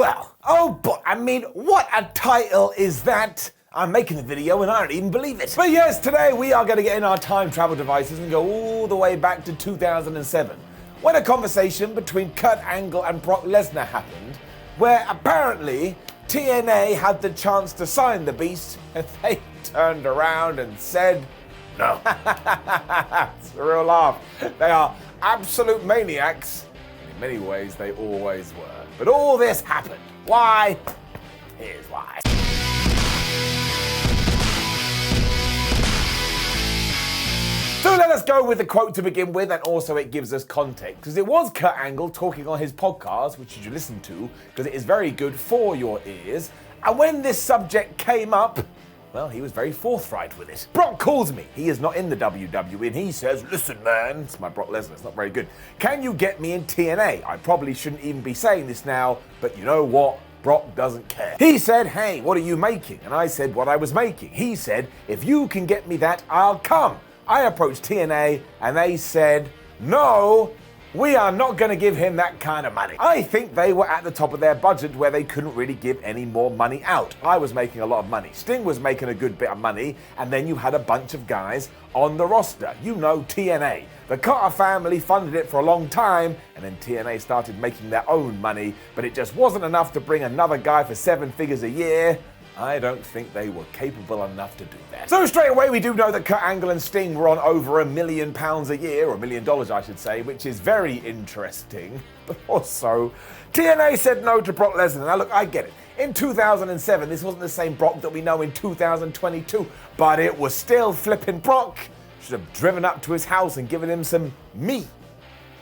Well, oh boy, I mean, what a title is that? I'm making a video and I don't even believe it. But yes, today we are going to get in our time travel devices and go all the way back to 2007, when a conversation between Kurt Angle and Brock Lesnar happened, where apparently TNA had the chance to sign the Beast and they turned around and said, no. It's a real laugh. They are absolute maniacs. In many ways, they always were. But all this happened. Why? Here's why. So let us go with the quote to begin with, and also it gives us context, because it was Kurt Angle talking on his podcast, which you should listen to, because it is very good for your ears. And when this subject came up, well, he was very forthright with it. Brock calls me. He is not in the WWE, and he says, listen, man, it's my Brock Lesnar, it's not very good. Can you get me in TNA? I probably shouldn't even be saying this now, but you know what? Brock doesn't care. He said, hey, what are you making? And I said what I was making. He said, if you can get me that, I'll come. I approached TNA, and they said, no, we are not going to give him that kind of money. I think they were at the top of their budget where they couldn't really give any more money out. I was making a lot of money. Sting was making a good bit of money, and then you had a bunch of guys on the roster. You know, TNA. The Carter family funded it for a long time, and then TNA started making their own money, but it just wasn't enough to bring another guy for 7 figures a year. I don't think they were capable enough to do that. So straight away we do know that Kurt Angle and Sting were on over £1 million a year, or $1 million I should say, which is very interesting. But also, TNA said no to Brock Lesnar. Now look, I get it. In 2007, this wasn't the same Brock that we know in 2022, but it was still flipping Brock. Should have driven up to his house and given him some meat.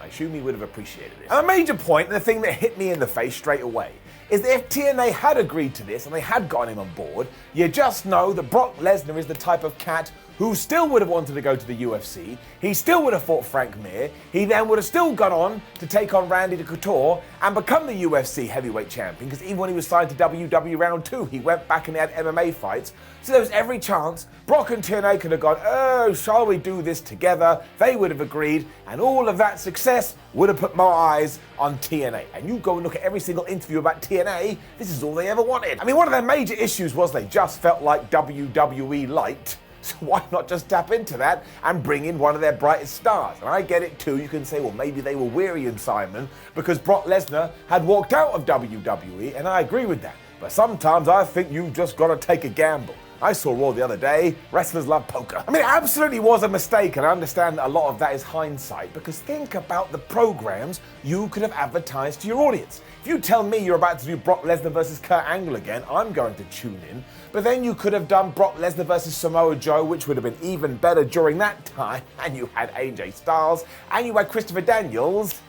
I assume he would have appreciated it. And a major point, and the thing that hit me in the face straight away, is that if TNA had agreed to this and they had gotten him on board, you just know that Brock Lesnar is the type of cat who still would have wanted to go to the UFC, he still would have fought Frank Mir, he then would have still gone on to take on Randy Couture and become the UFC heavyweight champion, because even when he was signed to WWE Round 2, he went back and he had MMA fights. So there was every chance Brock and TNA could have gone, oh, shall we do this together? They would have agreed, and all of that success would have put more eyes on TNA. And you go and look at every single interview about TNA, this is all they ever wanted. I mean, one of their major issues was they just felt like WWE light. So why not just tap into that and bring in one of their brightest stars? And I get it too. You can say, well, maybe they were weary in Simon because Brock Lesnar had walked out of WWE, and I agree with that. But sometimes I think you've just got to take a gamble. I saw Raw the other day. Wrestlers love poker. I mean, it absolutely was a mistake, and I understand that a lot of that is hindsight, because think about the programs you could have advertised to your audience. If you tell me you're about to do Brock Lesnar versus Kurt Angle again, I'm going to tune in. But then you could have done Brock Lesnar versus Samoa Joe, which would have been even better during that time, and you had AJ Styles, and you had Christopher Daniels,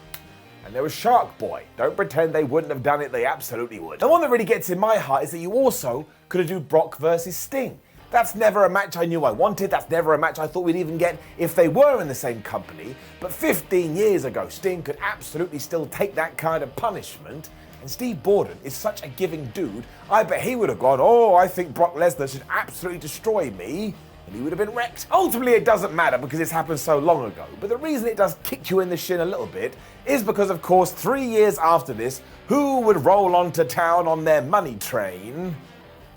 and there was Shark Boy. Don't pretend they wouldn't have done it, they absolutely would. The one that really gets in my heart is that you also could have done Brock versus Sting. That's never a match I knew I wanted, that's never a match I thought we'd even get if they were in the same company, but 15 years ago, Sting could absolutely still take that kind of punishment, and Steve Borden is such a giving dude, I bet he would have gone, oh, I think Brock Lesnar should absolutely destroy me, and he would have been wrecked. Ultimately, it doesn't matter because it's happened so long ago, but the reason it does kick you in the shin a little bit is because, of course, 3 years after this, who would roll onto town on their money train?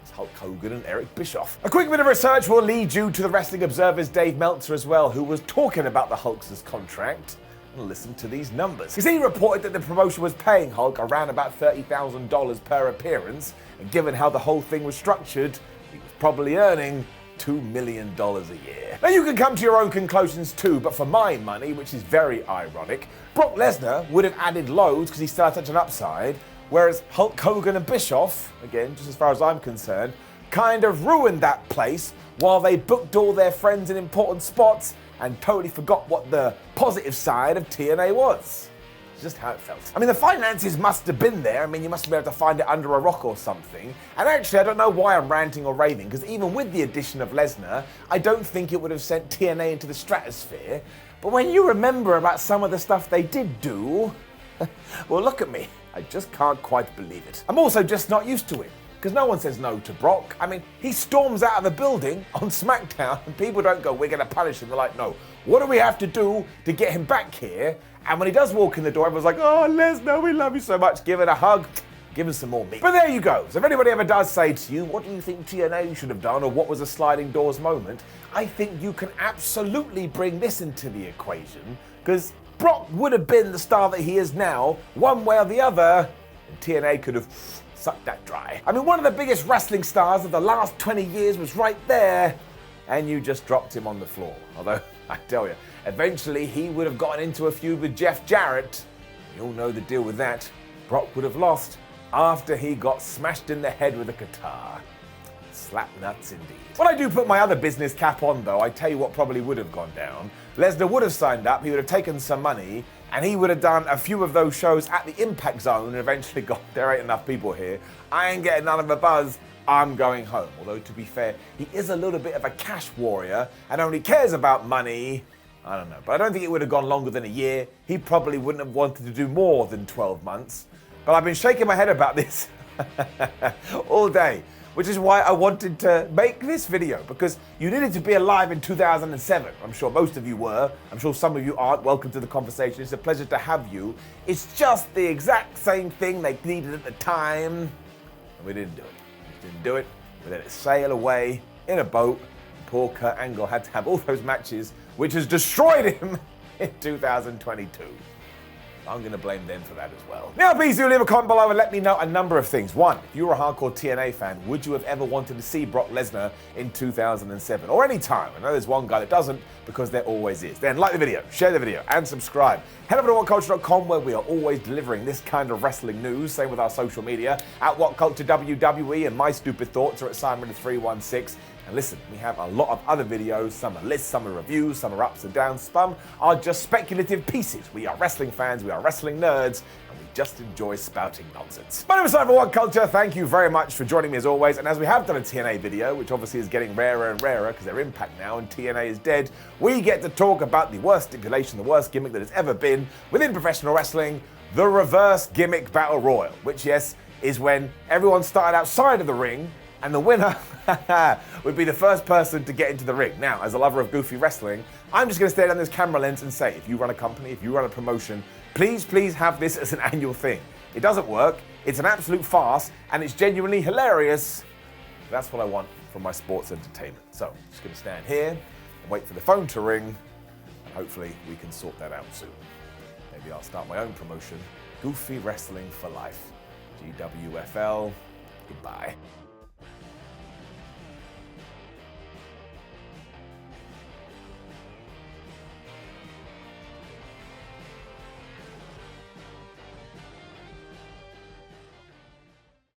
It's Hulk Hogan and Eric Bischoff. A quick bit of research will lead you to the Wrestling Observer's Dave Meltzer as well, who was talking about the Hulkster's contract. And listen to these numbers. Because he reported that the promotion was paying Hulk around about $30,000 per appearance, and given how the whole thing was structured, he was probably earning $2 million a year. Now you can come to your own conclusions too, but for my money, which is very ironic, Brock Lesnar would have added loads because he still had such an upside, whereas Hulk Hogan and Bischoff, again, just as far as I'm concerned, kind of ruined that place while they booked all their friends in important spots and totally forgot what the positive side of TNA was. It's just how it felt. I mean, the finances must have been there. I mean, you must have been able to find it under a rock or something. And actually, I don't know why I'm ranting or raving, because even with the addition of Lesnar, I don't think it would have sent TNA into the stratosphere. But when you remember about some of the stuff they did do, well, look at me. I just can't quite believe it. I'm also just not used to it, because no one says no to Brock. I mean, he storms out of the building on SmackDown, and people don't go, we're going to punish him. They're like, no, what do we have to do to get him back here? And when he does walk in the door, everyone's like, oh, Lesnar, we love you so much. Give it a hug. Give us some more meat. But there you go. So if anybody ever does say to you, what do you think TNA should have done, or what was a sliding doors moment, I think you can absolutely bring this into the equation, because Brock would have been the star that he is now, one way or the other, and TNA could have sucked that dry. I mean, one of the biggest wrestling stars of the last 20 years was right there, and you just dropped him on the floor. Although, I tell you, eventually he would have gotten into a feud with Jeff Jarrett. You all know the deal with that. Brock would have lost after he got smashed in the head with a guitar. Slap nuts indeed. When I do put my other business cap on though, I tell you what probably would have gone down. Lesnar would have signed up, he would have taken some money, and he would have done a few of those shows at the Impact Zone and eventually got, there ain't enough people here. I ain't getting none of a buzz. I'm going home. Although to be fair, he is a little bit of a cash warrior and only cares about money. I don't know, but I don't think it would have gone longer than a year. He probably wouldn't have wanted to do more than 12 months. But I've been shaking my head about this all day, which is why I wanted to make this video, because you needed to be alive in 2007. I'm sure most of you were. I'm sure some of you aren't. Welcome to the conversation. It's a pleasure to have you. It's just the exact same thing they needed at the time, and we didn't do it. We didn't do it. We let it sail away in a boat. Poor Kurt Angle had to have all those matches, which has destroyed him in 2022. I'm going to blame them for that as well. Now, please do leave a comment below and let me know a number of things. One, if you were a hardcore TNA fan, would you have ever wanted to see Brock Lesnar in 2007 or any time? I know there's one guy that doesn't, because there always is. Then like the video, share the video, and subscribe. Head over to whatculture.com, where we are always delivering this kind of wrestling news. Same with our social media, at WhatCultureWWE, and my stupid thoughts are at Simon316. And listen, we have a lot of other videos. Some are lists, some are reviews, some are ups and downs. Some are just speculative pieces. We are wrestling fans, we are wrestling nerds, and we just enjoy spouting nonsense. My name is Simon for What Culture. Thank you very much for joining me as always. And as we have done a TNA video, which obviously is getting rarer and rarer because they're Impact now and TNA is dead, we get to talk about the worst stipulation, the worst gimmick that has ever been within professional wrestling, the reverse gimmick battle royal, which, yes, is when everyone started outside of the ring and the winner would be the first person to get into the ring. Now, as a lover of goofy wrestling, I'm just going to stare down this camera lens and say, if you run a company, if you run a promotion, please have this as an annual thing. It doesn't work, it's an absolute farce, and it's genuinely hilarious. That's what I want from my sports entertainment. So, I'm just going to stand here and wait for the phone to ring, and hopefully we can sort that out soon. Maybe I'll start my own promotion, Goofy Wrestling for Life. GWFL, goodbye.